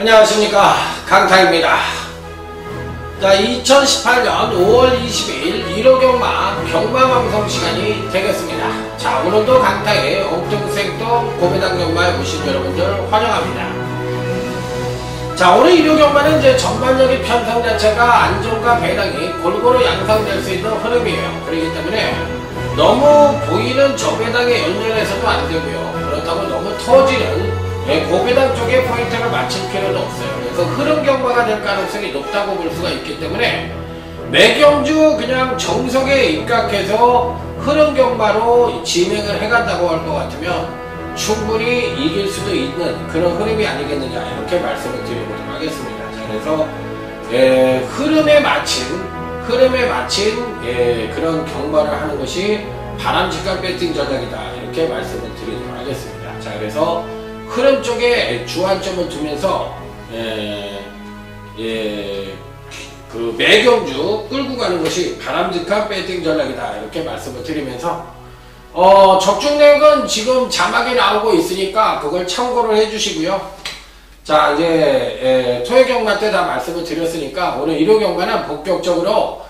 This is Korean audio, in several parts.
안녕하십니까, 강타입니다. 자, 2018년 5월 20일 1호 경마 시간이 되겠습니다. 자, 오늘도 강타의 옥동생동 고배당 경마에 오신 여러분들 환영합니다. 자, 오늘 1호 경마는 이제 전반적인 편성 자체가 안정과 배당이 골고루 양상될 수 있는 흐름이에요. 그렇기 때문에 너무 보이는 저배당에 연연해서도 안 되고요. 그렇다고 너무 터지는 고배당 쪽에 포인트를 맞출 필요는 없어요. 그래서 흐름 경마가 될 가능성이 높다고 볼 수가 있기 때문에 매경주 그냥 정석에 입각해서 흐름 경마로 진행을 해간다고 할 것 같으면 충분히 이길 수도 있는 그런 흐름이 아니겠느냐, 이렇게 말씀을 드려보도록 하겠습니다. 자, 그래서 흐름에 맞춘 그런 경마를 하는 것이 바람직한 배팅 전략이다, 이렇게 말씀을 드리도록 하겠습니다. 자, 그래서 흐름 쪽에 주안점을 두면서 그 매경주 끌고 가는 것이 바람직한 배팅 전략이다, 이렇게 말씀을 드리면서 적중력은 지금 자막이 나오고 있으니까 그걸 참고를 해주시고요. 자, 이제 토요 경마 때 다 말씀을 드렸으니까 오늘 1호 경마는 본격적으로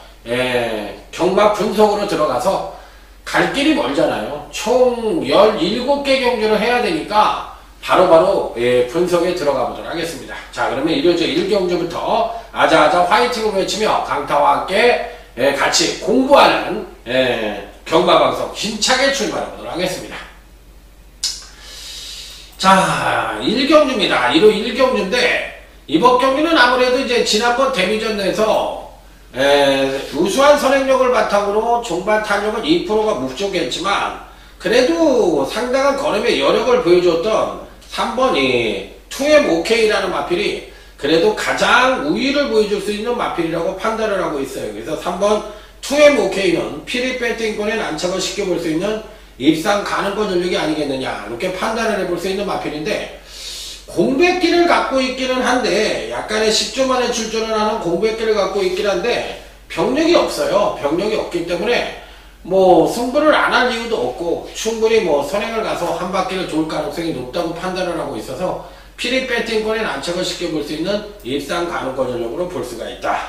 경마 분석으로 들어가서 갈 길이 멀잖아요. 총 17개 경주를 해야 되니까 바로바로 분석에 들어가 보도록 하겠습니다. 자, 그러면 1경주부터 아자아자 화이팅을 외치며 강타와 함께 같이 공부하는 경마방송 힘차게 출발해 보도록 하겠습니다. 자, 1경주입니다. 1호 1경주인데 이번 경기는 아무래도 이제 지난번 데뷔전 내에서 우수한 선행력을 바탕으로 종반 탄력은 2%가 묵직했지만 그래도 상당한 걸음의 여력을 보여줬던 3번 2M OK라는 마필이 그래도 가장 우위를 보여줄 수 있는 마필이라고 판단을 하고 있어요. 그래서 3번 2M OK는 피리 배팅권에 난착을 시켜볼 수 있는 입상 가능권 전력이 아니겠느냐, 이렇게 판단을 해볼 수 있는 마필인데 공백기를 갖고 있기는 한데 약간의 10조 만에 출전을 하는 공백기를 갖고 있긴 한데 병력이 없어요. 병력이 없기 때문에 뭐 승부를 안 할 이유도 없고 충분히 뭐 선행을 가서 한 바퀴를 돌 가능성이 높다고 판단을 하고 있어서 피리 배팅권에 난착을 시켜볼 수 있는 입상 가능권 전력으로 볼 수가 있다.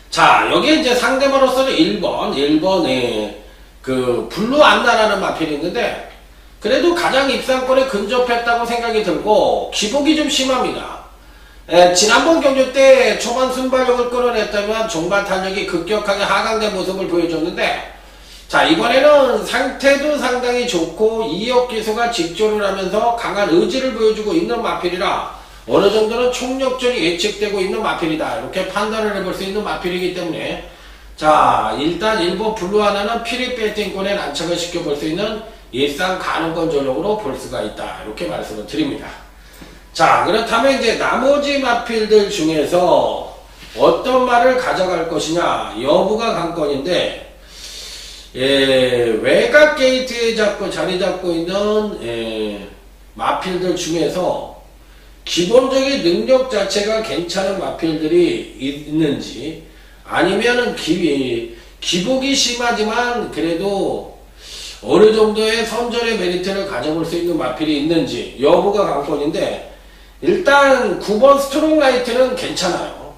자, 여기에 이제 상대마로서는 1번에 그 블루 안나라는 마필이 있는데 그래도 가장 입상권에 근접했다고 생각이 들고 기복이 좀 심합니다. 지난번 경주 때 초반 순발력을 끌어냈다면 종반 탄력이 급격하게 하강된 모습을 보여줬는데, 자, 이번에는 상태도 상당히 좋고 2억 기수가 직조를 하면서 강한 의지를 보여주고 있는 마필이라 어느 정도는 총력전이 예측되고 있는 마필이다, 이렇게 판단을 해볼 수 있는 마필이기 때문에 자, 일단 1번 블루 하나는 피리 배팅권에 난착을 시켜볼 수 있는 입상 가능권 전력으로 볼 수가 있다, 이렇게 말씀을 드립니다. 자, 그렇다면 이제 나머지 마필들 중에서 어떤 말을 가져갈 것이냐 여부가 관건인데, 외곽 게이트에 자리 잡고 있는 마필들 중에서 기본적인 능력 자체가 괜찮은 마필들이 있는지, 아니면은 기복이 심하지만 그래도 어느 정도의 선전의 메리트를 가져볼 수 있는 마필이 있는지 여부가 관건인데, 일단 9번 스트롱라이트는 괜찮아요.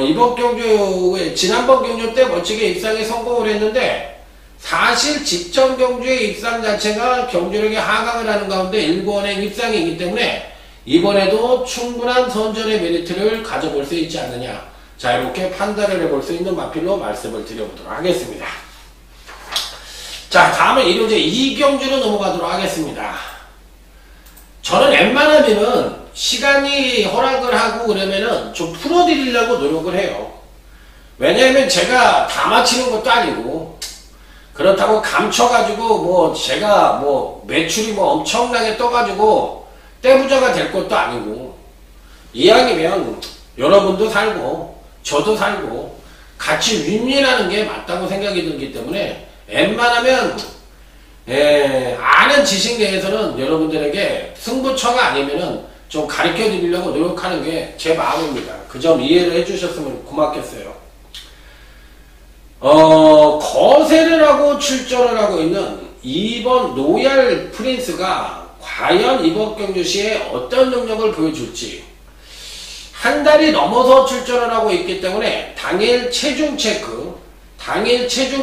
이번 경주에 지난번 경주 때 멋지게 입상에 성공을 했는데 사실 직전 경주의 입상 자체가 경주력이 하강을 하는 가운데 1번의 입상이기 때문에 이번에도 충분한 선전의 메리트를 가져볼 수 있지 않느냐, 자, 이렇게 판단을 해볼 수 있는 마필로 말씀을 드려보도록 하겠습니다. 자, 다음은 1호제 2경주로 넘어가도록 하겠습니다. 저는 웬만하면은 시간이 허락을 하고 그러면은 좀 풀어드리려고 노력을 해요. 왜냐하면 제가 다 맞히는 것도 아니고 그렇다고 감춰가지고 뭐 제가 뭐 매출이 뭐 엄청나게 떠가지고 떼부자가 될 것도 아니고, 이왕이면 여러분도 살고 저도 살고 같이 윈윈하는 게 맞다고 생각이 들기 때문에 웬만하면 아는 지식 내에서는 여러분들에게 승부처가 아니면은 좀 가르쳐 드리려고 노력하는 게 제 마음입니다. 그 점 이해를 해주셨으면 고맙겠어요. 거세를 하고 출전을 하고 있는 2번 노얄 프린스가 과연 이번 경주 시에 어떤 능력을 보여줄지. 한 달이 넘어서 출전을 하고 있기 때문에 당일 체중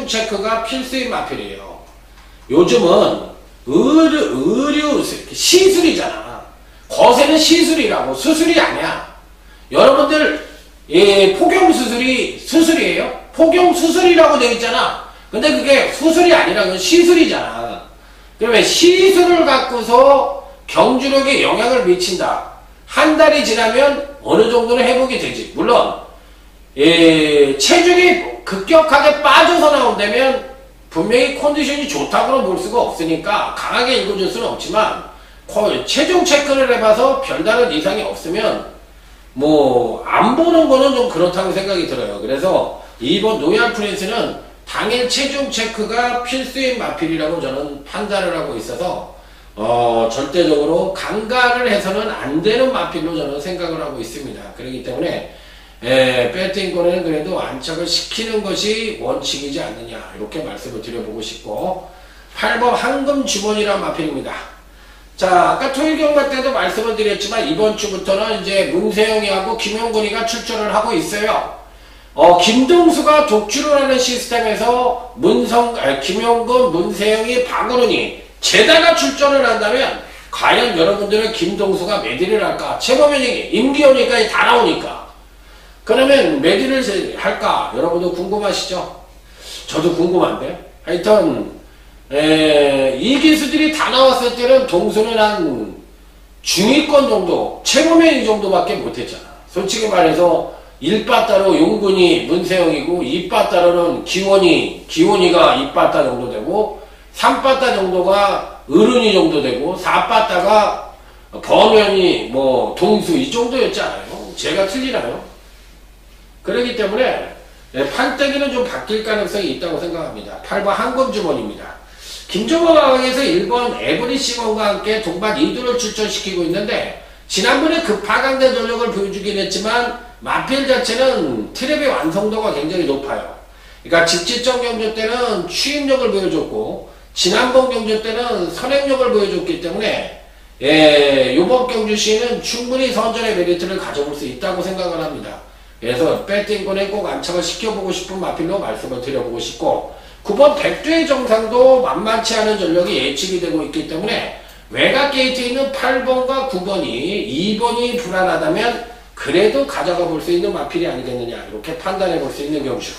체크가 필수인 마필이에요. 요즘은 의류 시술이잖아. 거세는 시술이라고, 수술이 아니야. 여러분들 폭염수술이 수술이에요? 폭염수술이라고 되어 있잖아. 근데 그게 수술이 아니라 그건 시술이잖아. 그러면 시술을 갖고서 경주력에 영향을 미친다. 한 달이 지나면 어느 정도는 회복이 되지. 물론 체중이 급격하게 빠져서 나온다면 분명히 컨디션이 좋다고는 볼 수가 없으니까 강하게 읽어줄 수는 없지만 체중 체크를 해봐서 별다른 이상이 없으면 뭐 안 보는 거는 좀 그렇다고 생각이 들어요. 그래서 이번 노얄 프린스는 당일 체중 체크가 필수인 마필이라고 저는 판단을 하고 있어서 절대적으로 강간을 해서는 안 되는 마필로 저는 생각을 하고 있습니다. 그렇기 때문에 배팅권에는 그래도 안착을 시키는 것이 원칙이지 않느냐 이렇게 말씀을 드려보고 싶고 8번 황금주번이라는 마필입니다. 자, 아까 토요일 경마 때도 말씀을 드렸지만 이번 주부터는 이제 문세영이하고 김용근이가 출전을 하고 있어요. 김동수가 독주를 하는 시스템에서 김용근, 문세영이, 박은훈이 제다가 출전을 한다면 과연 여러분들은 김동수가 매디를 할까? 최고면이 임기호니까 다 나오니까. 그러면 매디를 할까? 여러분도 궁금하시죠? 저도 궁금한데. 하여튼 이 기수들이 다 나왔을 때는 동수는 한 중위권 정도, 최고면 이 정도밖에 못했잖아. 솔직히 말해서 1빠따로 용근이 문세영이고 2빠따로는 기원이가 2빠따 정도 되고 3빠따 정도가 어른이 정도 되고 4빠따가 범현이 뭐 동수 이 정도였잖아요. 제가 틀리나요? 그렇기 때문에 판때기는 좀 바뀔 가능성이 있다고 생각합니다. 8번 황금주번입니다. 김종호강에서 1번 에브리시먼과 함께 동반 2두를 출전시키고 있는데 지난번에 급하강된 전력을 보여주긴 했지만 마필 자체는 트랩의 완성도가 굉장히 높아요. 그러니까 직지점 경주 때는 추임력을 보여줬고 지난번 경주 때는 선행력을 보여줬기 때문에 이번 경주 시에는 충분히 선전의 메리트를 가져볼 수 있다고 생각을 합니다. 그래서 배팅권에 꼭 안착을 시켜보고 싶은 마필로 말씀을 드려보고 싶고 9번 백두의 정상도 만만치 않은 전력이 예측이 되고 있기 때문에 외곽 게이트에 있는 8번과 9번이 2번이 불안하다면 그래도 가져가 볼 수 있는 마필이 아니겠느냐 이렇게 판단해 볼 수 있는 경주.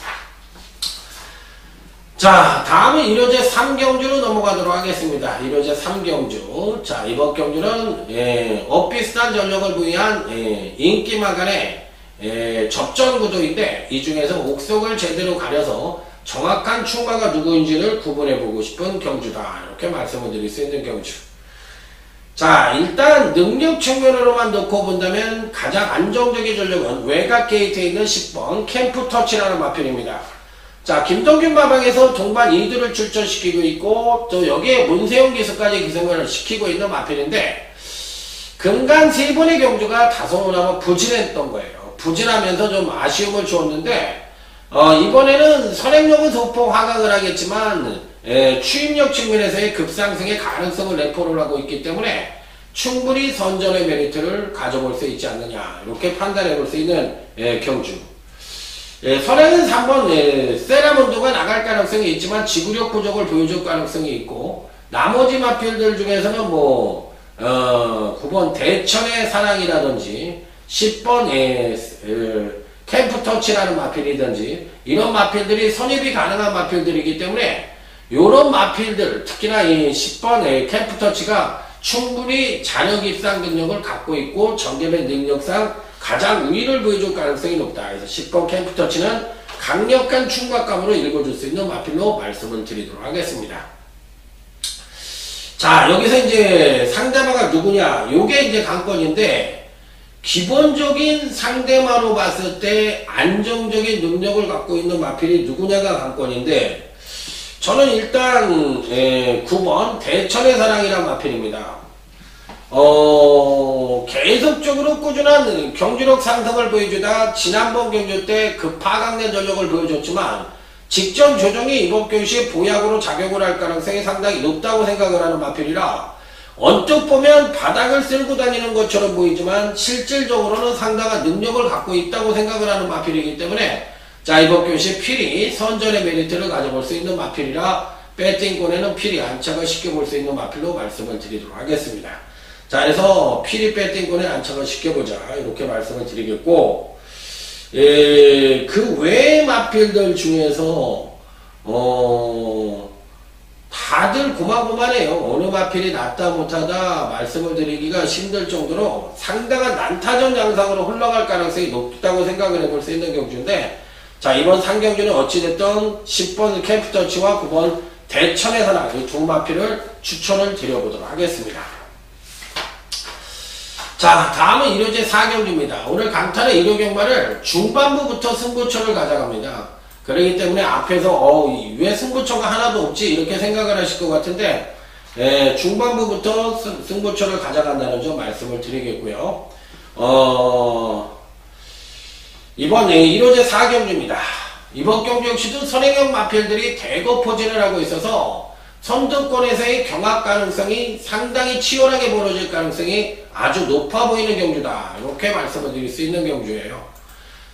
자, 다음은 1호제 3경주로 넘어가도록 하겠습니다. 1호제 3경주. 자, 이번 경주는 엇비슷한 전력을 부여한 인기마간의 접전 구도인데 이 중에서 옥석을 제대로 가려서 정확한 충마가 누구인지를 구분해보고 싶은 경주다. 이렇게 말씀을 드릴 수 있는 경주. 자, 일단 능력 측면으로만 놓고 본다면 가장 안정적인 전력은 외곽 게이트에 있는 10번 캠프 터치라는 마필입니다. 자, 김동균 마방에서 동반 2두를 출전시키고 있고 또 여기에 문세영 기수까지 기승을 시키고 있는 마필인데 근간 3번의 경주가 다소나마 부진했던 거예요. 부진하면서 좀 아쉬움을 주었는데 이번에는 선행력은 소폭 하강을 하겠지만 추임력 측면에서의 급상승의 가능성을 내포를 하고 있기 때문에 충분히 선전의 메리트를 가져볼 수 있지 않느냐 이렇게 판단해 볼 수 있는 경주. 선행은 3번 세라몬드가 나갈 가능성이 있지만 지구력 부족을 보여줄 가능성이 있고 나머지 마필들 중에서는 9번 대천의 사랑이라든지 10번 캠프터치라는 마필이든지 이런 마필들이 선입이 가능한 마필들이기 때문에 이런 마필들 특히나 이 10번 캠프터치가 충분히 잔역 입상 능력을 갖고 있고 전개된 능력상 가장 우위를 보여줄 가능성이 높다. 그래서 10번 캠프터치는 강력한 충격감으로 읽어줄 수 있는 마필로 말씀을 드리도록 하겠습니다. 자, 여기서 이제 상대마가 누구냐 요게 이제 관건인데 기본적인 상대마로 봤을 때 안정적인 능력을 갖고 있는 마필이 누구냐가 관건인데 저는 일단 9번 대천의 사랑이란 마필입니다. 계속적으로 꾸준한 경주력 상승을 보여주다 지난번 경주 때 급하강된 전력을 보여줬지만 직전 조정이 이번 경주에 보약으로 작용을 할 가능성이 상당히 높다고 생각을 하는 마필이라 언뜻 보면 바닥을 쓸고 다니는 것처럼 보이지만 실질적으로는 상당한 능력을 갖고 있다고 생각을 하는 마필이기 때문에 자, 이번 교시 필히 선전의 메리트를 가져볼 수 있는 마필이라 배팅권에는 필히 안착을 시켜볼 수 있는 마필로 말씀을 드리도록 하겠습니다. 자, 그래서 필히 배팅권에 안착을 시켜보자 이렇게 말씀을 드리겠고, 그 외의 마필들 중에서 다들 고만고만해요. 어느 마필이 낫다 못하다 말씀을 드리기가 힘들 정도로 상당한 난타전 양상으로 흘러갈 가능성이 높다고 생각을 해볼 수 있는 경주인데, 자, 이번 상경주는 어찌됐든 10번 캠프터치와 9번 대천의 사랑 이 두 마필을 추천을 드려보도록 하겠습니다. 자, 다음은 1호제 4경주입니다. 오늘 강탈의 1호 경마를 중반부부터 승부처를 가져갑니다. 그렇기 때문에 앞에서 왜 승부처가 하나도 없지 이렇게 생각을 하실 것 같은데, 중반부부터 승부처를 가져간다는 점 말씀을 드리겠고요. 이번 1호제 4경주입니다. 이번 경주 역시도 선행형 마필들이 대거 포진을 하고 있어서 선두권에서의 경합 가능성이 상당히 치열하게 벌어질 가능성이 아주 높아 보이는 경주다. 이렇게 말씀을 드릴 수 있는 경주예요.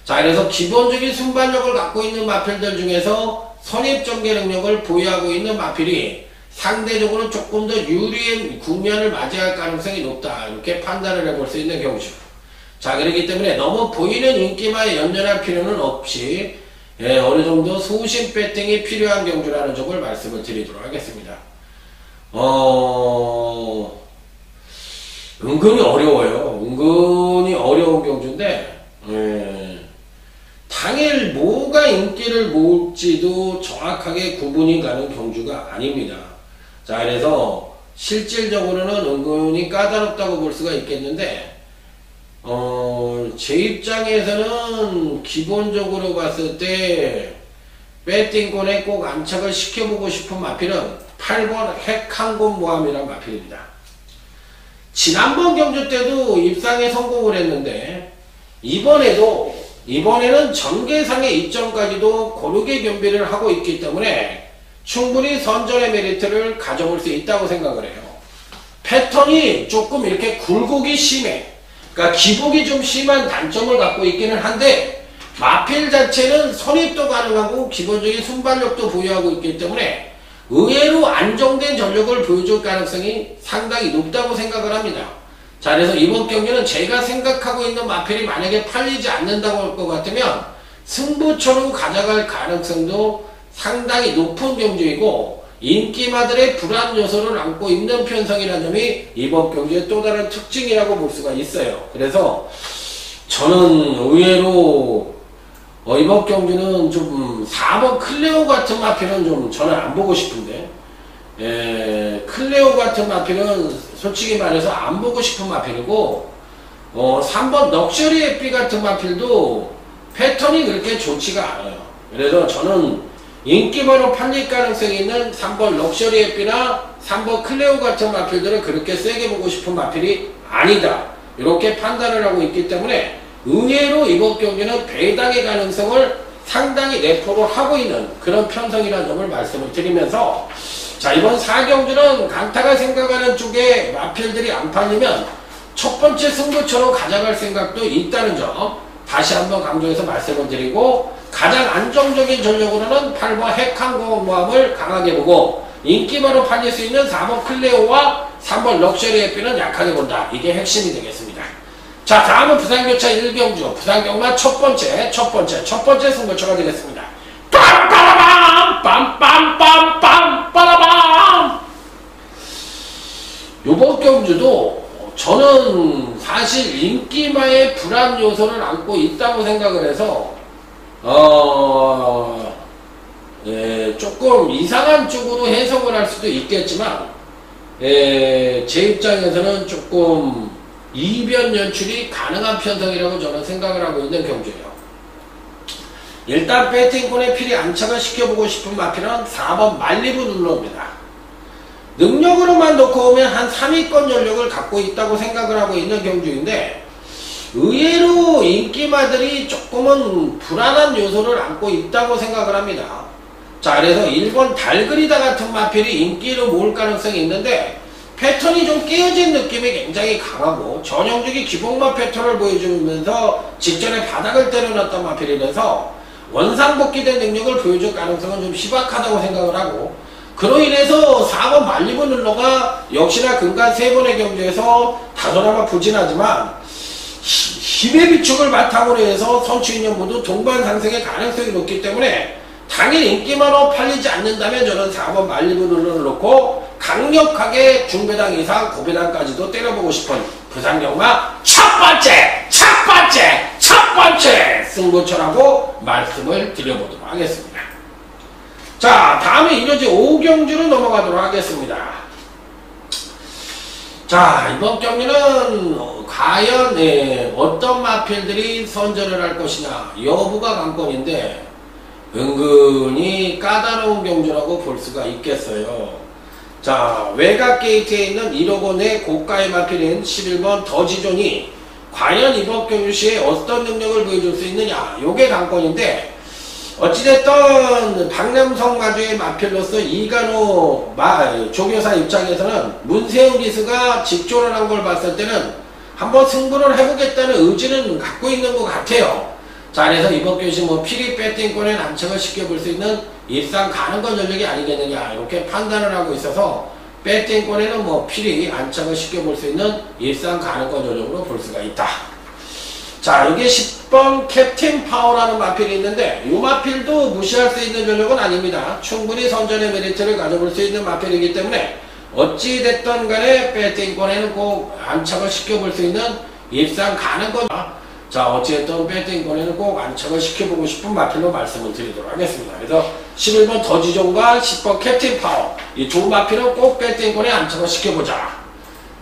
자, 그래서 기본적인 순발력을 갖고 있는 마필들 중에서 선입전개 능력을 보유하고 있는 마필이 상대적으로 조금 더 유리한 국면을 맞이할 가능성이 높다. 이렇게 판단을 해볼 수 있는 경주. 자, 그렇기 때문에 너무 보이는 인기마에 연연할 필요는 없이 어느 정도 소신 배팅이 필요한 경주라는 점을 말씀을 드리도록 하겠습니다. 은근히 어려워요. 은근히 어려운 경주인데, 당일 뭐가 인기를 모을지도 정확하게 구분이 가는 경주가 아닙니다. 자, 그래서 실질적으로는 은근히 까다롭다고 볼 수가 있겠는데, 제 입장에서는 기본적으로 봤을 때 배팅권에 꼭 안착을 시켜보고 싶은 마필은 8번 핵항공 모함이란 마필입니다. 지난번 경주 때도 입상에 성공을 했는데 이번에는 전개상의 이점까지도 고르게 겸비를 하고 있기 때문에 충분히 선전의 메리트를 가져올 수 있다고 생각을 해요. 패턴이 조금 이렇게 굴곡이 심해. 그러니까 기복이 좀 심한 단점을 갖고 있기는 한데 마필 자체는 선입도 가능하고 기본적인 순발력도 보유하고 있기 때문에 의외로 안정된 전력을 보여줄 가능성이 상당히 높다고 생각을 합니다. 자, 그래서 이번 경기는 제가 생각하고 있는 마필이 만약에 팔리지 않는다고 할 것 같으면 승부처로 가져갈 가능성도 상당히 높은 경주이고 인기마들의 불안 요소를 안고 있는 편성이라는 점이 이번 경기의 또 다른 특징이라고 볼 수가 있어요. 그래서 저는 의외로 이번 경기는 좀 4번 클레오 같은 마필은 좀 저는 안 보고 싶은데, 클레오 같은 마필은 솔직히 말해서 안 보고 싶은 마필이고, 3번 럭셔리 에피 같은 마필도 패턴이 그렇게 좋지가 않아요. 그래서 저는 인기바로 팔릴 가능성이 있는 3번 럭셔리 에피나 3번 클레오 같은 마필들은 그렇게 세게 보고 싶은 마필이 아니다. 이렇게 판단을 하고 있기 때문에 의외로 이번 경기는 배당의 가능성을 상당히 내포를 하고 있는 그런 편성이라는 점을 말씀을 드리면서, 자, 이번 4경주는 강타가 생각하는 쪽에 마필들이 안 팔리면 첫 번째 승부처로 가져갈 생각도 있다는 점 다시 한번 강조해서 말씀을 드리고, 가장 안정적인 전력으로는 8번 핵항공 모함을 강하게 보고 인기바로 팔릴 수 있는 4번 클레오와 3번 럭셔리 에피는 약하게 본다. 이게 핵심이 되겠습니다. 자, 다음은 부산교차 1경주 부산경마 첫 번째 승부처가 되겠습니다. 빰빠라밤 빰빰빰빰 빠라밤. 요번 경주도 저는 사실 인기마의 불안 요소를 안고 있다고 생각을 해서 조금 이상한 쪽으로 해석을 할 수도 있겠지만, 제 입장에서는 조금 이변 연출이 가능한 편성이라고 저는 생각을 하고 있는 경주예요. 일단 배팅권에 필히 안착을 시켜보고 싶은 마필은 4번 말리부 눌러입니다. 능력으로만 놓고 보면 한 3위권 전력을 갖고 있다고 생각을 하고 있는 경주인데, 의외로 인기마들이 조금은 불안한 요소를 안고 있다고 생각을 합니다. 자, 그래서 1번 달그리다 같은 마필이 인기를 모을 가능성이 있는데 패턴이 좀 깨어진 느낌이 굉장히 강하고 전형적인 기복마 패턴을 보여주면서 직전에 바닥을 때려놨던 마필이라서 원상복귀된 능력을 보여줄 가능성은 좀 희박하다고 생각을 하고, 그로 인해서 4번 말리브 눌러가 역시나 근간 3번의 경주에서 다소나마 부진하지만 힘의 비축을 바탕으로 해서 선취인연 모두 동반 상승의 가능성이 높기 때문에 당일 인기만으로 팔리지 않는다면 저는 4번 말리브 눌러를 놓고 강력하게 중배당 이상 고배당까지도 때려보고 싶은 부산경마 첫 번째 승부처라고 말씀을 드려보도록 하겠습니다. 자, 다음에 이어지 5경주로 넘어가도록 하겠습니다. 자, 이번 경기는 과연 어떤 마필들이 선전을 할 것이냐 여부가 관건인데 은근히 까다로운 경주라고 볼 수가 있겠어요. 자, 외곽 게이트에 있는 1억 원의 고가의 마필인 11번 더지존이 과연 이번 경주 시에 어떤 능력을 보여줄 수 있느냐, 요게 관건인데, 어찌됐든 박남성 마주의 마필로서 이간호 조교사 입장에서는 문세영 기수가 직존을 한 걸 봤을 때는 한번 승부를 해보겠다는 의지는 갖고 있는 것 같아요. 자, 그래서 이번 경기 뭐 피리 배팅권에 난척을 시켜볼 수 있는 일상 가능한 전력이 아니겠느냐 이렇게 판단을 하고 있어서 배팅권에는 뭐 피리 안착을 시켜볼 수 있는 일상 가능한 전력으로 볼 수가 있다. 자, 여기에 10번 캡틴 파워라는 마필이 있는데 이 마필도 무시할 수 있는 전력은 아닙니다. 충분히 선전의 메리트를 가져볼 수 있는 마필이기 때문에 어찌됐든 간에 배팅권에는 꼭 안착을 시켜볼 수 있는 일상 가능한, 자, 어찌됐든 배팅권에는 꼭 안착을 시켜보고 싶은 마필로 말씀을 드리도록 하겠습니다. 그래서 11번 더지존과 10번 캡틴 파워 이 두 마필은 꼭 배팅권에 안착을 시켜보자.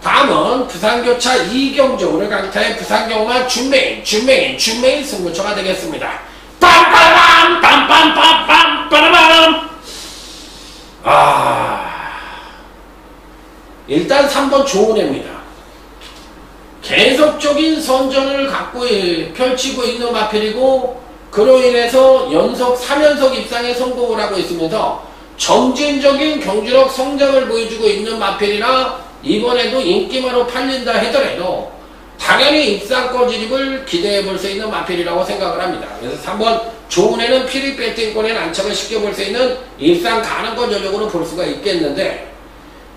다음은 부산교차 2경주 오늘 강타의 부산경마 준메인 승부처가 되겠습니다. 빰빰빰 빰빰빰빰 빠라밤. 일단 3번 좋은 애입니다. 계속적인 선전을 갖고 펼치고 있는 마필이고, 그로 인해서 연속 3연속 입상에 성공을 하고 있으면서 점진적인 경주력 성장을 보여주고 있는 마필이라 이번에도 인기만으로 팔린다 하더라도 당연히 입상권 진입을 기대해 볼 수 있는 마필이라고 생각을 합니다. 그래서 3번 좋은 애는 피리 배팅권에 안착을 시켜볼 수 있는 입상 가능권 전력으로 볼 수가 있겠는데,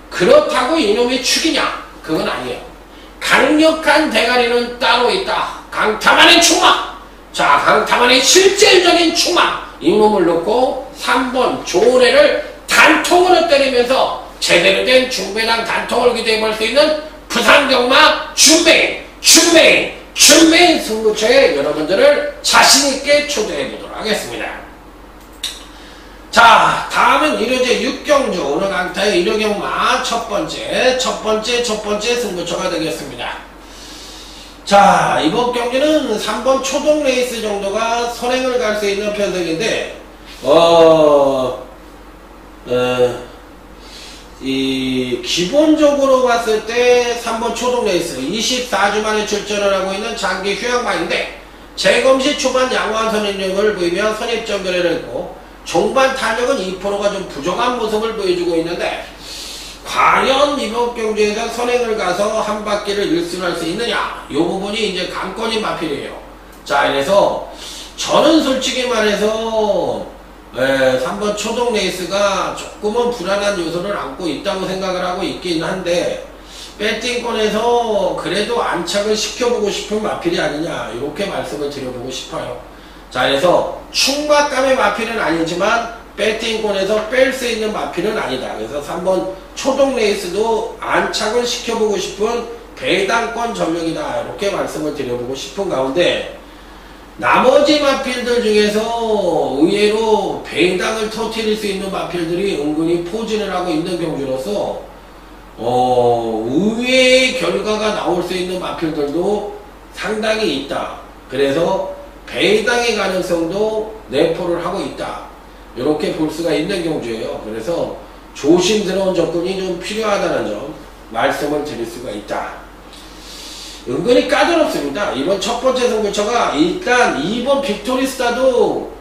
그렇다고 이놈이 축이냐? 그건 아니에요. 강력한 대가리는 따로 있다. 강타만의 충마! 자, 강타만의 실질적인 충마! 이놈을 놓고 3번 좋은 애를 단통으로 때리면서 제대로 된 중배당 단통을 기대해 볼 수 있는 부산경마 준메인 승부처에 여러분들을 자신있게 초대해 보도록 하겠습니다. 자, 다음은 1호제 6경주 오늘 강타의 1호경마 첫 번째 승부처가 되겠습니다. 자, 이번 경기는 3번 초동 레이스 정도가 선행을 갈 수 있는 편성인데 기본적으로 봤을 때 3번 초동 레이스 24주 만에 출전을 하고 있는 장기 휴양마인데 재검시 초반 양호한 선행력을 보이며 선입전결을 했고 종반 탄력은 2%가 좀 부족한 모습을 보여주고 있는데, 과연 이번 경주에서 선행을 가서 한 바퀴를 일순할 수 있느냐, 이 부분이 이제 관건인 마필이에요. 자, 그래서 저는 솔직히 말해서 3번 초동 레이스가 조금은 불안한 요소를 안고 있다고 생각을 하고 있긴 한데, 배팅권에서 그래도 안착을 시켜보고 싶은 마필이 아니냐 이렇게 말씀을 드려보고 싶어요. 자, 그래서 충막감의 마필은 아니지만 배팅권에서 뺄 수 있는 마필은 아니다. 그래서 3번 초동 레이스도 안착을 시켜보고 싶은 배당권 전력이다 이렇게 말씀을 드려보고 싶은 가운데, 나머지 마필들 중에서 의외로 배당을 터뜨릴 수 있는 마필들이 은근히 포진을 하고 있는 경주로서 의외의 결과가 나올 수 있는 마필들도 상당히 있다. 그래서 배당의 가능성도 내포를 하고 있다. 이렇게 볼 수가 있는 경주예요. 그래서 조심스러운 접근이 좀 필요하다는 점 말씀을 드릴 수가 있다. 은근히 까다롭습니다. 이번 첫 번째 승부처가 일단 2번 빅토리스타도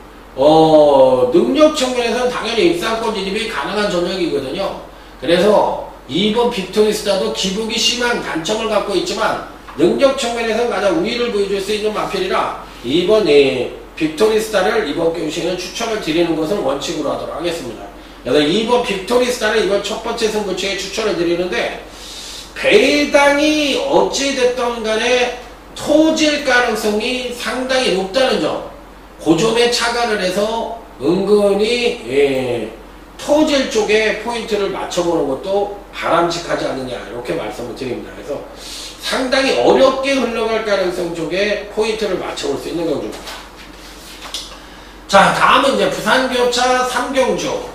능력 측면에서는 당연히 입상권 진입이 가능한 전력이거든요. 그래서 2번 빅토리스타도 기복이 심한 단점을 갖고 있지만 능력 측면에서 가장 우위를 보여줄 수 있는 마필이라 2번 빅토리스타를 이번 경시에는 추천을 드리는 것을 원칙으로 하도록 하겠습니다. 그래서 2번 빅토리스타를 이번 첫 번째 승부처에 추천을 드리는데 배당이 어찌됐던 간에 터질 가능성이 상당히 높다는 점, 그 점에 착안을 해서 은근히 터질 쪽에 포인트를 맞춰보는 것도 바람직하지 않느냐 이렇게 말씀을 드립니다. 그래서 상당히 어렵게 흘러갈 가능성 쪽에 포인트를 맞춰볼 수 있는 경주입니다. 자, 다음은 이제 부산교차 3경주.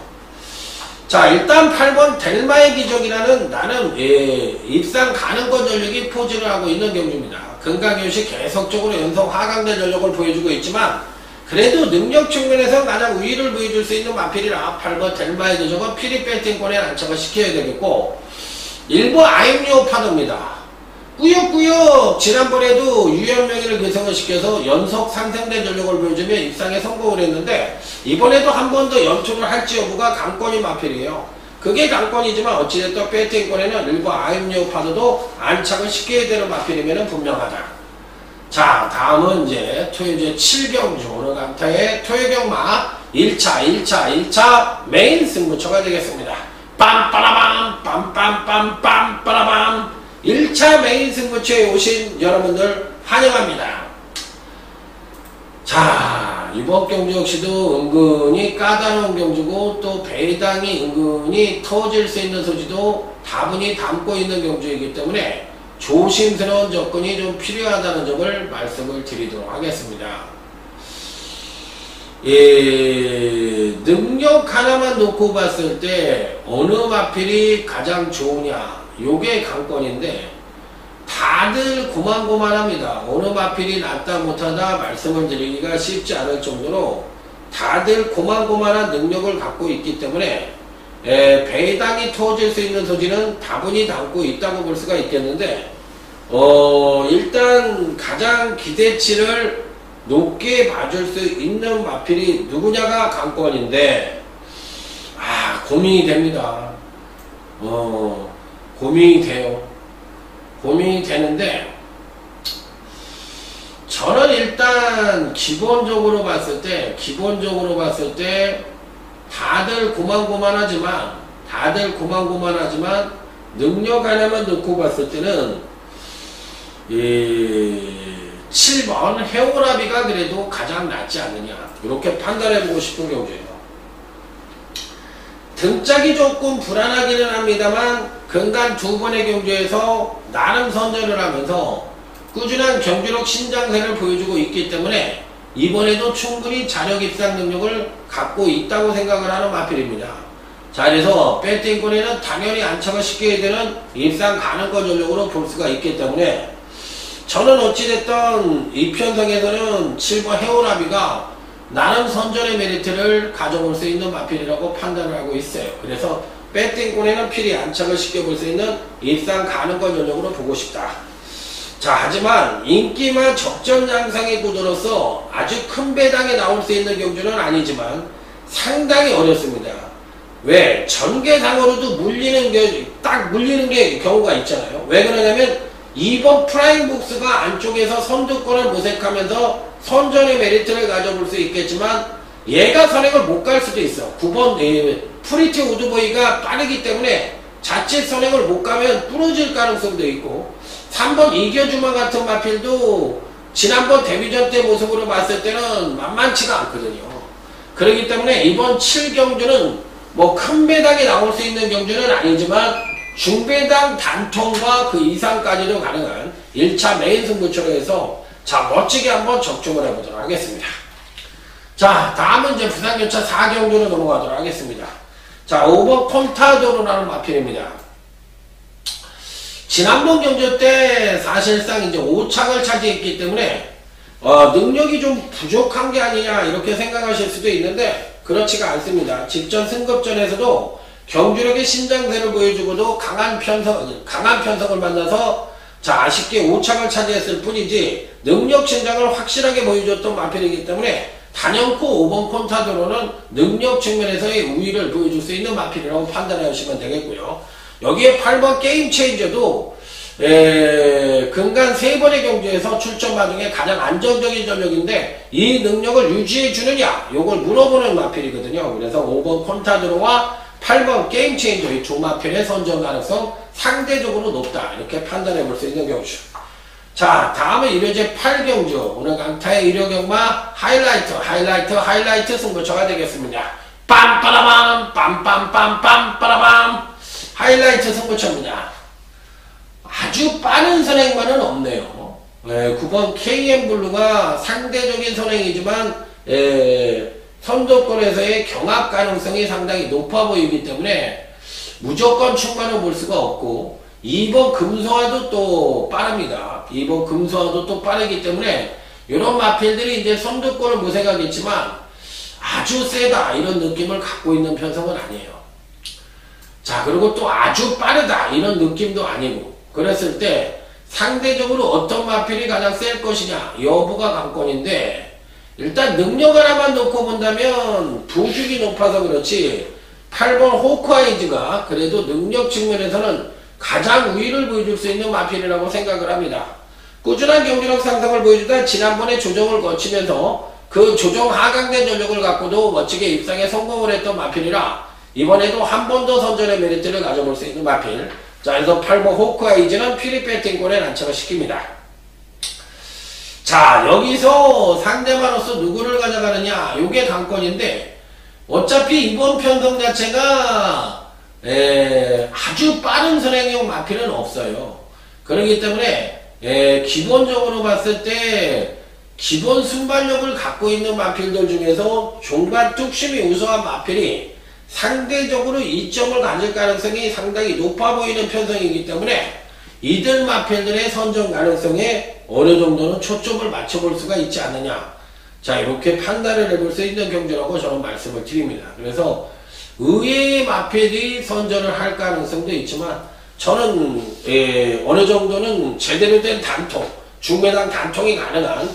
자, 일단 8번 델마의 기적이라는 나는 입상 가능권 전력이 포진을 하고 있는 경주입니다. 금강교시 계속적으로 연속 하강대 전력을 보여주고 있지만 그래도 능력 측면에서 가장 우위를 보여줄 수 있는 마필이라 8번 델마의 기적은 피리 배팅권에 안착을 시켜야 되겠고 1번 아임리오 파도입니다. 꾸역꾸역 지난번에도 유연명의를 개성을 시켜서 연속 상승된 전력을 보여주며 입상에 성공을 했는데 이번에도 한 번 더 연투를 할지 여부가 관건인 마필이에요. 그게 관건이지만 어찌됐든 배팅권에는 1번 아임리오 파도도 안착을 시켜야 되는 마필이면 분명하다. 자, 다음은 이제 토요제 7경주 오늘 강타의 토요경마 1차 메인 승부처가 되겠습니다. 빰빠라밤 빰빰빰빰빠라밤 1차 메인 승부처에 오신 여러분들 환영합니다. 자, 이번 경주 역시도 은근히 까다로운 경주고 또 배당이 은근히 터질 수 있는 소지도 다분히 담고 있는 경주이기 때문에 조심스러운 접근이 좀 필요하다는 점을 말씀을 드리도록 하겠습니다. 능력 하나만 놓고 봤을 때 어느 마필이 가장 좋으냐 요게 관건인데 다들 고만고만합니다. 어느 마필이 낫다 못하다 말씀을 드리기가 쉽지 않을 정도로 다들 고만고만한 능력을 갖고 있기 때문에 배당이 터질 수 있는 소지는 다분히 담고 있다고 볼 수가 있겠는데 일단 가장 기대치를 높게 봐줄 수 있는 마필이 누구냐가 관건인데 고민이 됩니다. 고민이 돼요. 고민이 되는데 저는 일단 기본적으로 봤을 때 다들 고만고만하지만 능력 하나만 놓고 봤을 때는 7번 해오라비가 그래도 가장 낫지 않느냐 이렇게 판단해보고 싶은 경우예요. 등짝이 조금 불안하기는 합니다만 근간 두 번의 경주에서 나름 선전을 하면서 꾸준한 경주력 신장세를 보여주고 있기 때문에 이번에도 충분히 자력 입상 능력을 갖고 있다고 생각을 하는 마필입니다. 자, 그래서 배팅권에는 당연히 안착을 시켜야 되는 입상 가능권 전력으로 볼 수가 있기 때문에 저는 어찌됐든 이 편성에서는 7번 해오라비가 나름 선전의 메리트를 가져볼 수 있는 마필이라고 판단을 하고 있어요. 그래서 배팅권에는 필히 안착을 시켜볼 수 있는 입상 가능권 전력으로 보고 싶다. 자, 하지만 인기만 적정 양상의 구도로서 아주 큰 배당에 나올 수 있는 경주는 아니지만 상당히 어렵습니다. 왜? 전개상으로도 물리는 게 경우가 있잖아요. 왜 그러냐면 2번 프라임복스가 안쪽에서 선두권을 모색하면서 선전의 메리트를 가져볼 수 있겠지만 얘가 선행을 못 갈 수도 있어. 9번 프리티 우드보이가 빠르기 때문에 자칫 선행을 못 가면 부러질 가능성도 있고 3번 이겨주마 같은 마필도 지난번 데뷔전 때 모습으로 봤을 때는 만만치가 않거든요. 그렇기 때문에 이번 7경주는 뭐 큰 배당이 나올 수 있는 경주는 아니지만 중배당 단통과 그 이상까지도 가능한 1차 메인 승부처로 해서 자, 멋지게 한번 적중을 해보도록 하겠습니다. 자, 다음은 이제 부산교차 4경주로 넘어가도록 하겠습니다. 자, 5번 콘타도로라는 마필입니다. 지난번 경주 때 사실상 이제 5착을 차지했기 때문에 능력이 좀 부족한 게 아니냐 이렇게 생각하실 수도 있는데 그렇지가 않습니다. 직전 승급전에서도 경주력의 신장세를 보여주고도 강한 편성을 만나서 자, 아쉽게 5착을 차지했을 뿐이지 능력 신장을 확실하게 보여줬던 마필이기 때문에 단연코 5번 콘타도로는 능력 측면에서의 우위를 보여줄 수 있는 마필이라고 판단하시면 되겠고요. 여기에 8번 게임 체인저도 근간 3번의 경주에서 출전마 중에 가장 안정적인 전력인데 이 능력을 유지해 주느냐 요걸 물어보는 마필이거든요. 그래서 5번 콘타드로와 8번 게임 체인저 이 두 마필의 선전 가능성 상대적으로 높다 이렇게 판단해 볼 수 있는 경주. 자, 다음은 1회제 8경주 오늘 강타의 1호경마 하이라이트 승부처가 되겠습니다. 빰빠라밤 빰빰빰빰 빠라밤 하이라이트 승부처입니다. 아주 빠른 선행만은 없네요. 9번 KM블루가 상대적인 선행이지만 선두권에서의 경합 가능성이 상당히 높아 보이기 때문에 무조건 충만을 볼 수가 없고 2번 금소화도 또 빠릅니다. 2번 금소화도 또 빠르기 때문에 이런 마필들이 이제 선두권을 모색하겠지만 아주 세다 이런 느낌을 갖고 있는 편성은 아니에요. 자, 그리고 또 아주 빠르다 이런 느낌도 아니고 그랬을 때 상대적으로 어떤 마필이 가장 셀 것이냐 여부가 관건인데 일단 능력 하나만 놓고 본다면 부죽이 높아서 그렇지 8번 호크아이즈가 그래도 능력 측면에서는 가장 우위를 보여줄 수 있는 마필이라고 생각을 합니다. 꾸준한 경기력 상승을 보여주다 지난번에 조정을 거치면서 그 조정 하강된 전력을 갖고도 멋지게 입상에 성공을 했던 마필이라 이번에도 한 번 더 선전의 메리트를 가져볼 수 있는 마필. 자, 그래서 8번 호크아이즈는 피리 배팅골에 난처를 시킵니다. 자, 여기서 상대마로서 누구를 가져가느냐 요게 관건인데 어차피 이번 편성 자체가 아주 빠른 선행용 마필은 없어요. 그렇기 때문에 기본적으로 봤을 때 기본 순발력을 갖고 있는 마필들 중에서 종반 뚝심이 우수한 마필이 상대적으로 이점을 가질 가능성이 상당히 높아 보이는 편성이기 때문에 이들 마필들의 선정 가능성에 어느 정도는 초점을 맞춰볼 수가 있지 않느냐. 자, 이렇게 판단을 해볼 수 있는 경주라고 저는 말씀을 드립니다. 그래서 의외의 마필이 선전을 할 가능성도 있지만 저는 어느 정도는 제대로 된 단통, 중매당 단통이 가능한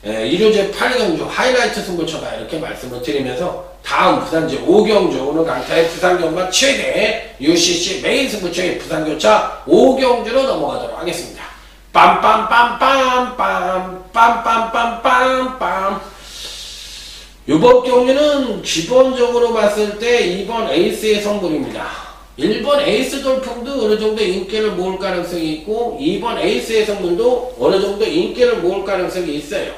1호제 8경주 하이라이트 승부처다 이렇게 말씀을 드리면서 다음 부산제 5경주 오늘 강타의 부산경마 최대 UCC 메인 승부처의 부산교차 5경주로 넘어가도록 하겠습니다. 빰빰빰빰빰빰빰빰빰빰 이번 경주는 기본적으로 봤을 때 2번 에이스의 선물입니다. 1번 에이스 돌풍도 어느 정도 인기를 모을 가능성이 있고 2번 에이스의 선물도 어느 정도 인기를 모을 가능성이 있어요.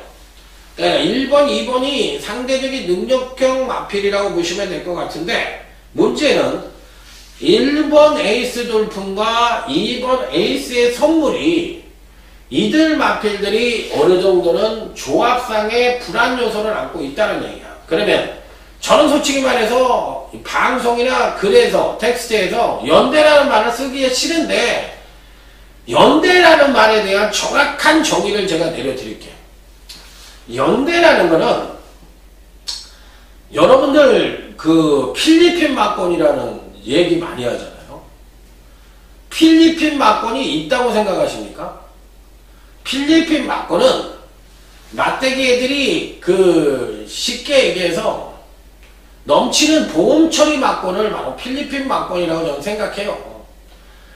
그러니까 1번, 2번이 상대적인 능력형 마필이라고 보시면 될 것 같은데 문제는 1번 에이스 돌풍과 2번 에이스의 선물이 이들 마필들이 어느 정도는 조합상의 불안 요소를 안고 있다는 얘기야. 그러면 저는 솔직히 말해서 방송이나 글에서 텍스트에서 연대라는 말을 쓰기에 싫은데 연대라는 말에 대한 정확한 정의를 제가 내려드릴게요. 연대라는 거는 여러분들 그 필리핀 막권이라는 얘기 많이 하잖아요. 필리핀 막권이 있다고 생각하십니까? 필리핀 막권은 맞대기 애들이 그 쉽게 얘기해서 넘치는 보험 처리 막권을 바로 필리핀 막권이라고 저는 생각해요.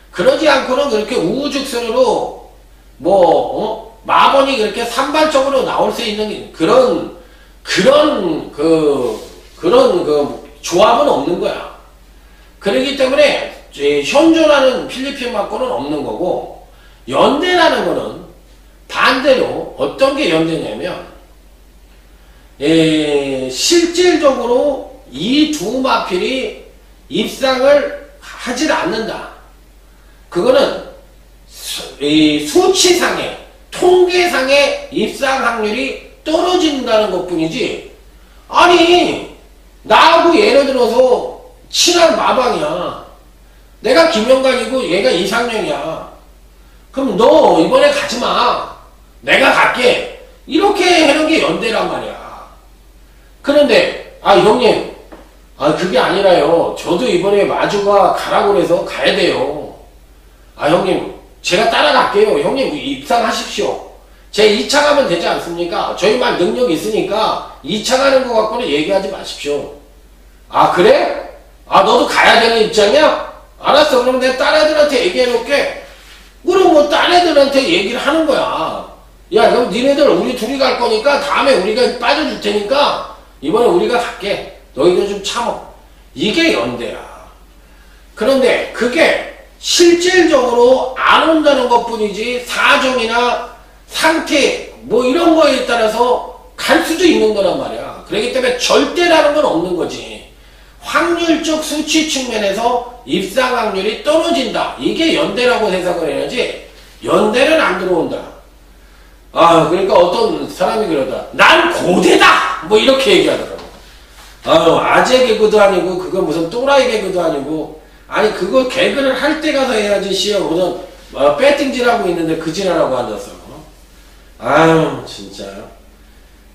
그러지 않고는 그렇게 우후죽순으로 마번이 그렇게 산발적으로 나올 수 있는 그런 조합은 없는 거야. 그렇기 때문에 현존하는 필리핀 막권은 없는 거고 연대라는 거는 반대로 어떤 게 연대냐면 실질적으로 이 두 마필이 입상을 하질 않는다. 그거는 수치상의 통계상의 입상 확률이 떨어진다는 것 뿐이지 아니 나하고 예를 들어서 친한 마방이야. 내가 김영관이고 얘가 이상형이야. 그럼 너 이번에 가지마. 내가 갈게. 이렇게 하는 게 연대란 말이야. 그런데 형님 그게 아니라요. 저도 이번에 마주가 가라고 해서 가야 돼요. 형님 제가 따라갈게요. 형님 입상하십시오. 제 2차 가면 되지 않습니까? 저희만 능력이 있으니까 2차 가는 거 갖고는 얘기하지 마십시오. 그래? 아, 너도 가야 되는 입장이야? 알았어. 그럼 내가 딴 애들한테 얘기해놓을게. 그럼 뭐 딴 애들한테 얘기를 하는 거야. 야, 그럼 니네들 우리 둘이 갈 거니까 다음에 우리가 빠져줄 테니까 이번에 우리가 갈게. 너희들 좀 참어. 이게 연대야. 그런데 그게 실질적으로 안 온다는 것 뿐이지 사정이나 상태 뭐 이런 거에 따라서 갈 수도 있는 거란 말이야. 그렇기 때문에 절대라는 건 없는 거지. 확률적 수치 측면에서 입상 확률이 떨어진다. 이게 연대라고 해석을 해야지 연대는 안 들어온다. 아, 그러니까 어떤 사람이 그러다. 난 고대다! 뭐 이렇게 얘기하더라고. 아유, 아재 개그도 아니고 그거 무슨 또라이 개그도 아니고 아니 그거 개그를 할 때 가서 해야지 씨야 무슨 배팅질하고 있는데 그 지랄하고 앉았어. 아유 진짜.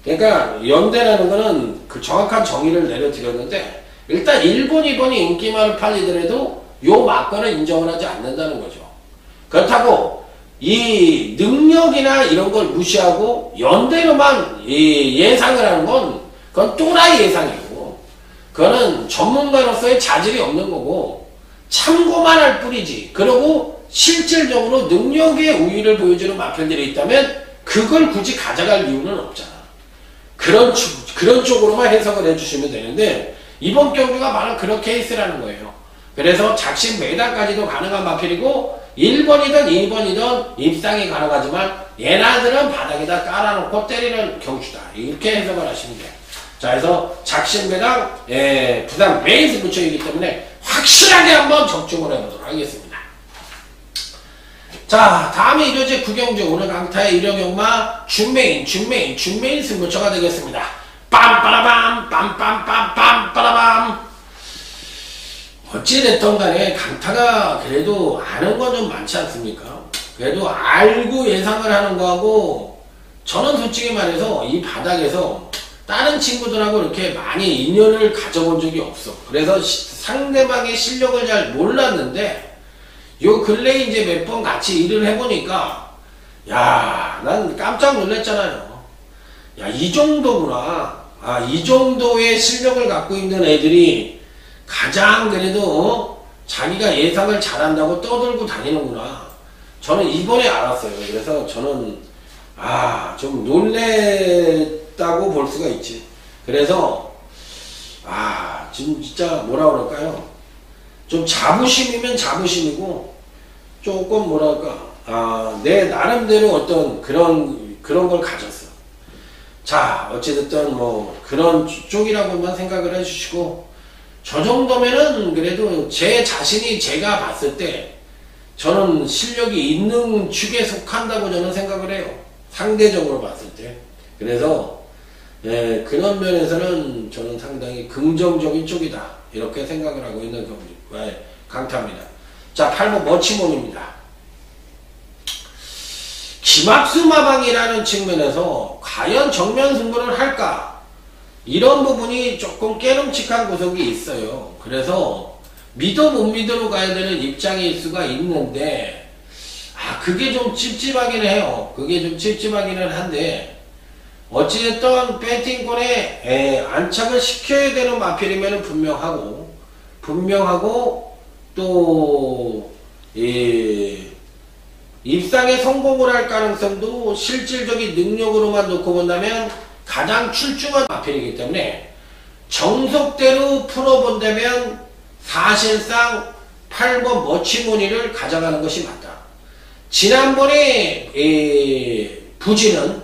그러니까 연대라는 거는 그 정확한 정의를 내려드렸는데 일단 1번, 2번이 인기만을 팔리더라도 요 막건을 인정을 하지 않는다는 거죠. 그렇다고 이 능력이나 이런 걸 무시하고 연대로만 예상을 하는 건 그건 또라이 예상이고 그거는 전문가로서의 자질이 없는 거고 참고만 할 뿐이지. 그리고 실질적으로 능력의 우위를 보여주는 마편들이 있다면 그걸 굳이 가져갈 이유는 없잖아. 그런 쪽으로만 해석을 해주시면 되는데 이번 경주가 바로 그런 케이스라는 거예요. 그래서 작심 매단까지도 가능한 마필이고 1번이든 2번이든 입상이 가능하지만 얘네들은 바닥에다 깔아놓고 때리는 경주다. 이렇게 해석을 하시면 돼요. 자, 그래서 작심 매당 부산 메인 승부처이기 때문에 확실하게 한번 적중을 해보도록 하겠습니다. 자, 다음에 이제 구경주 오늘 강타의 일용역마 준메인 승부처가 되겠습니다. 빰빠라밤 빰빰빰빰 빠라밤. 어찌됐든 간에 강타가 그래도 아는 건 좀 많지 않습니까? 그래도 알고 예상을 하는 거하고 저는 솔직히 말해서 이 바닥에서 다른 친구들하고 이렇게 많이 인연을 가져본 적이 없어. 그래서 상대방의 실력을 잘 몰랐는데 요 근래에 이제 몇 번 같이 일을 해보니까 야, 난 깜짝 놀랐잖아요. 야, 이 정도구나. 아, 이 정도의 실력을 갖고 있는 애들이 가장 그래도 자기가 예상을 잘한다고 떠들고 다니는구나. 저는 이번에 알았어요. 그래서 저는 좀 놀랬다고 볼 수가 있지. 그래서 지금 진짜 뭐라 그럴까요? 좀 자부심이면 자부심이고 조금 뭐랄까 내 나름대로 어떤 그런 걸 가졌어. 자, 어찌됐든 뭐 그런 쪽이라고만 생각을 해주시고 저 정도면은 그래도 제 자신이 제가 봤을 때 저는 실력이 있는 축에 속한다고 저는 생각을 해요. 상대적으로 봤을 때. 그래서 그런 면에서는 저는 상당히 긍정적인 쪽이다. 이렇게 생각을 하고 있는 강타입니다. 자, 8번 머치몬입니다. 김학수 마방이라는 측면에서 과연 정면 승부를 할까? 이런 부분이 조금 깨름칙한 구석이 있어요. 그래서 믿어 못 믿어로 가야 되는 입장일 수가 있는데 그게 좀 찝찝하긴 해요. 그게 좀 찝찝하기는 한데 어찌됐든 배팅권에 안착을 시켜야 되는 마필이면 분명하고 또 입상에 성공을 할 가능성도 실질적인 능력으로만 놓고 본다면 가장 출중한 마필이기 때문에 정석대로 풀어본다면 사실상 8번 머치무늬를 가져가는 것이 맞다. 지난번에 부진은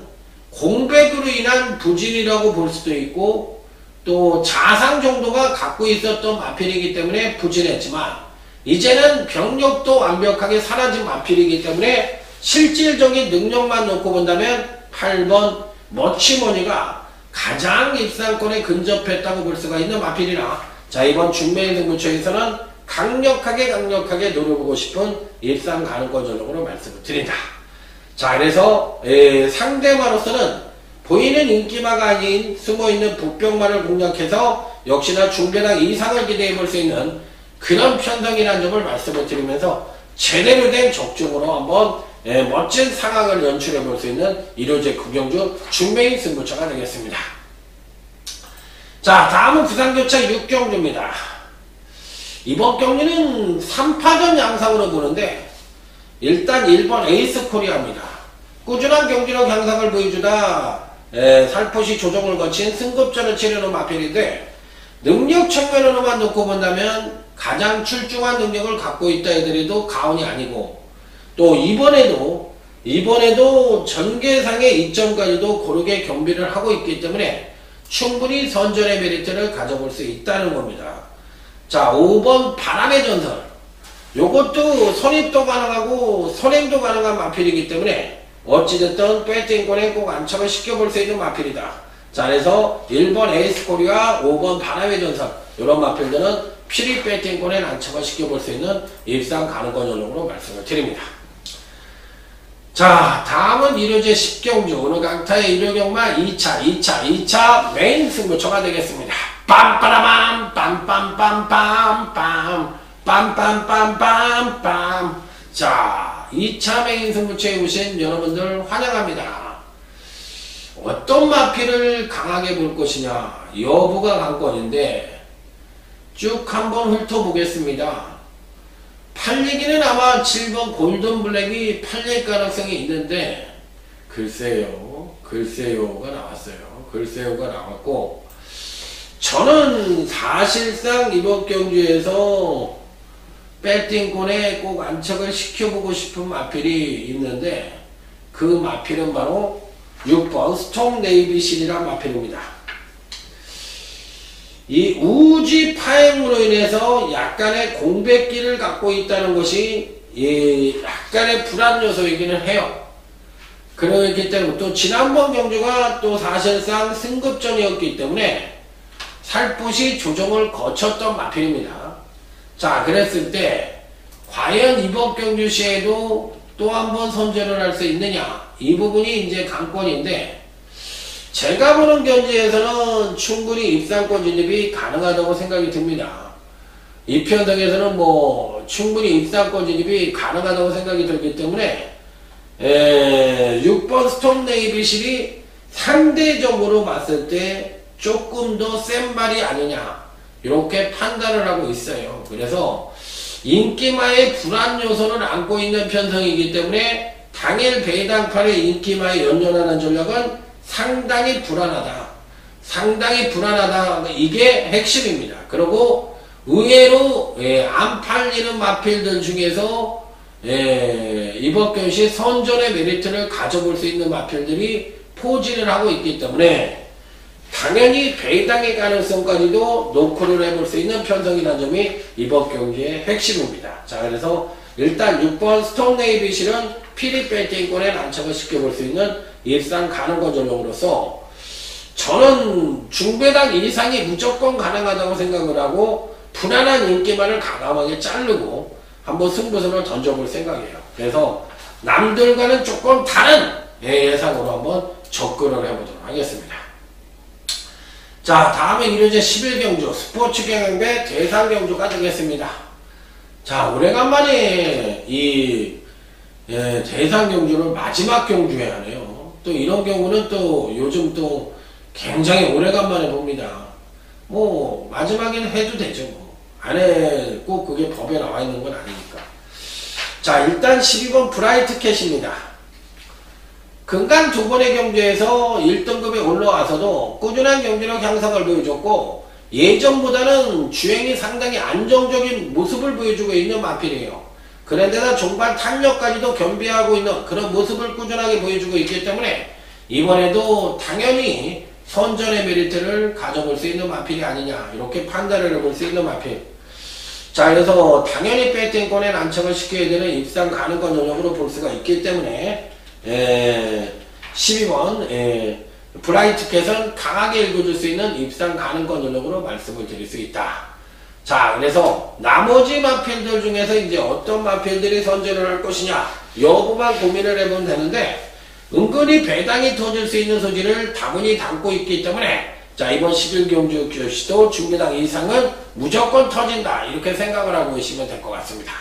공백으로 인한 부진이라고 볼 수도 있고 또 자상 정도가 갖고 있었던 마필이기 때문에 부진했지만 이제는 병력도 완벽하게 사라진 마필이기 때문에 실질적인 능력만 놓고 본다면 8번 머치무늬가 가장 입상권에 근접했다고 볼 수가 있는 마필이라 자, 이번 중매인 승부처에서는 강력하게 노려보고 싶은 입상 가능권 전적으로 말씀을 드린다. 자, 그래서 상대마로서는 보이는 인기마가 아닌 숨어있는 북병마를 공략해서 역시나 중배당 이상을 기대해 볼 수 있는 그런 편성이라는 점을 말씀을 드리면서 제대로 된 적중으로 한번 멋진 상황을 연출해 볼 수 있는 1호제 구경주 중매인 승부처가 되겠습니다. 자, 다음은 부산교차 6경주입니다. 이번 경기는 3파전 양상으로 보는데 일단 1번 에이스 코리아입니다. 꾸준한 경기력 향상을 보여주다 살포시 조정을 거친 승급전을 치르는 마필인데 능력 측면으로만 놓고 본다면 가장 출중한 능력을 갖고 있다 해더라도 가온이 아니고 또 이번에도 전개상의 이점까지도 고르게 겸비를 하고 있기 때문에 충분히 선전의 메리트를 가져볼 수 있다는 겁니다. 자, 5번 바람의 전설. 요것도 선입도 가능하고 선행도 가능한 마필이기 때문에 어찌됐든 배팅권에 꼭 안착을 시켜볼 수 있는 마필이다. 자, 그래서 1번 에이스 코리아, 5번 바람의 전설 이런 마필들은 필히 배팅권에 안착을 시켜볼 수 있는 입상 가능권 전용으로 말씀을 드립니다. 자, 다음은 1호제 10경주 오늘 강타의 1호경마 2차 메인 승부처가 되겠습니다. 빰빠라밤 빰빰빰빰빰 빰빰빰빰빰. 자, 2차 메인 승부처에 오신 여러분들 환영합니다. 어떤 마필을 강하게 볼 것이냐 여부가 관건인데 쭉 한번 훑어보겠습니다. 팔리기는 아마 7번 골든블랙이 팔릴 가능성이 있는데 글쎄요가 나왔어요. 글쎄요가 나왔고 저는 사실상 이번 경주에서 배팅권에 꼭 안착을 시켜보고 싶은 마필이 있는데 그 마필은 바로 6번 스톰 네이비실이란 마필입니다. 이 우지 파행으로 인해서 약간의 공백기를 갖고 있다는 것이 약간의 불안 요소이기는 해요. 그렇기 때문에 또 지난번 경주가 또 사실상 승급전이었기 때문에 살포시 조정을 거쳤던 마필입니다. 자, 그랬을 때 과연 이번 경주 시에도 또 한 번 선전을 할 수 있느냐 이 부분이 이제 관건인데 제가 보는 경지에서는 충분히 입상권 진입이 가능하다고 생각이 듭니다. 이 편성에서는 충분히 입상권 진입이 가능하다고 생각이 들기 때문에 6번 스톰 네이비실이 상대적으로 봤을 때 조금 더 센 말이 아니냐 이렇게 판단을 하고 있어요. 그래서 인기마의 불안 요소를 안고 있는 편성이기 때문에 당일 배당판의 인기마에 연연하는 전략은 상당히 불안하다. 이게 핵심입니다. 그리고 의외로 안 팔리는 마필들 중에서 이번 경시 선전의 메리트를 가져볼 수 있는 마필들이 포진을 하고 있기 때문에 당연히 배당의 가능성까지도 노크를 해볼 수 있는 편성이라는 점이 이번 경기의 핵심입니다. 자, 그래서 일단 6번 스톰 네이비실은 필히 배팅권에 안착을 시켜볼 수 있는 입상 가능권 전용으로서 저는 중배당 이상이 무조건 가능하다고 생각을 하고 불안한 인기만을 과감하게 자르고 한번 승부선을 던져볼 생각이에요. 그래서 남들과는 조금 다른 예상으로 한번 접근을 해보도록 하겠습니다. 자, 다음에 1호제 11경주 스포츠 경영배 대상경주가 되겠습니다. 자, 오래간만에 이 대상경주를 마지막 경주에 하네요. 또 이런 경우는 또 요즘 또 굉장히 오래간만에 봅니다. 마지막에는 해도 되죠. 안에 꼭 그게 법에 나와 있는 건 아니니까. 자, 일단 12번 브라이트 캣입니다. 근간 두 번의 경주에서 1등급에 올라와서도 꾸준한 경기력 향상을 보여줬고 예전보다는 주행이 상당히 안정적인 모습을 보여주고 있는 마필이에요. 그런데다 종반 탄력까지도 겸비하고 있는 그런 모습을 꾸준하게 보여주고 있기 때문에 이번에도 당연히 선전의 메리트를 가져볼 수 있는 마필이 아니냐 이렇게 판단을 해볼 수 있는 마필. 자, 그래서 당연히 배팅권에 안착을 시켜야 되는 입상 가능권 영역으로 볼 수가 있기 때문에 12번 브라이트 캣은 강하게 읽어줄 수 있는 입상 가능권 영역으로 말씀을 드릴 수 있다. 자, 그래서 나머지 마필들 중에서 이제 어떤 마필들이 선전을 할 것이냐 여부만 고민을 해보면 되는데 은근히 배당이 터질 수 있는 소지를 다분히 담고 있기 때문에 자, 이번 11경주 교시도 중배당 이상은 무조건 터진다 이렇게 생각을 하고 계시면 될 것 같습니다.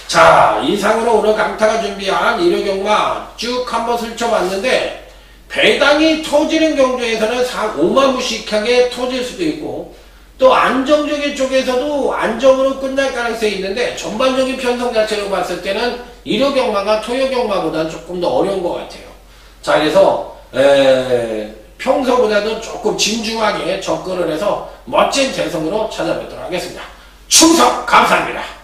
자, 이상으로 오늘 강타가 준비한 1호 경마 쭉 한번 슬쳐봤는데 배당이 터지는 경주에서는 5마무식하게 터질 수도 있고 또 안정적인 쪽에서도 안정으로 끝날 가능성이 있는데 전반적인 편성 자체로 봤을 때는 일요경마가 토요경마보다는 조금 더 어려운 것 같아요. 자, 그래서 평소보다도 조금 진중하게 접근을 해서 멋진 대성으로 찾아뵙도록 하겠습니다. 충성 감사합니다.